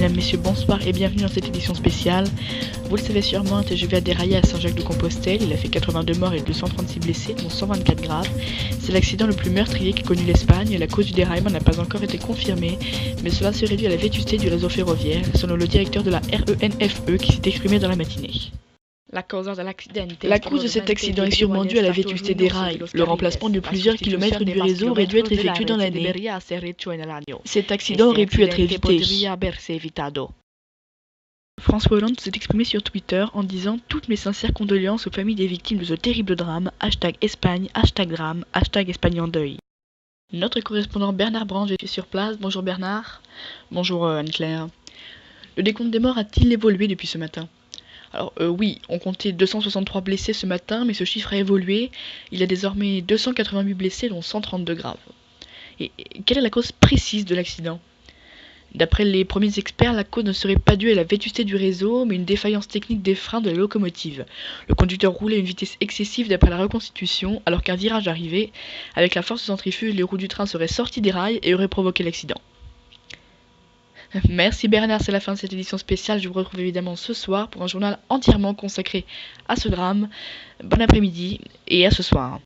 Mesdames, Messieurs, bonsoir et bienvenue dans cette édition spéciale. Vous le savez sûrement, un TGV a déraillé à Saint-Jacques-de-Compostelle. Il a fait 82 morts et 236 blessés, dont 124 graves. C'est l'accident le plus meurtrier qu'ait connu l'Espagne. La cause du déraillement n'a pas encore été confirmée, mais cela se réduit à la vétusté du réseau ferroviaire, selon le directeur de la RENFE qui s'est exprimé dans la matinée. La cause de cet accident est sûrement due à la vétusté des rails. Le remplacement de plusieurs kilomètres du réseau aurait dû être effectué dans l'année. Cet accident aurait pu être évité. François Hollande s'est exprimé sur Twitter en disant « Toutes mes sincères condoléances aux familles des victimes de ce terrible drame, #Espagne, #drame, #Espagne en deuil ». Notre correspondant Bernard Branche est sur place. Bonjour Bernard. Bonjour Anne-Claire. Le décompte des morts a-t-il évolué depuis ce matin ? Alors oui, on comptait 263 blessés ce matin, mais ce chiffre a évolué. Il y a désormais 288 blessés, dont 132 graves. Et quelle est la cause précise de l'accident ? D'après les premiers experts, la cause ne serait pas due à la vétusté du réseau, mais une défaillance technique des freins de la locomotive. Le conducteur roulait à une vitesse excessive d'après la reconstitution, alors qu'un virage arrivait. Avec la force centrifuge, les roues du train seraient sorties des rails et auraient provoqué l'accident. Merci Bernard, c'est la fin de cette édition spéciale. Je vous retrouve évidemment ce soir pour un journal entièrement consacré à ce drame. Bon après-midi et à ce soir.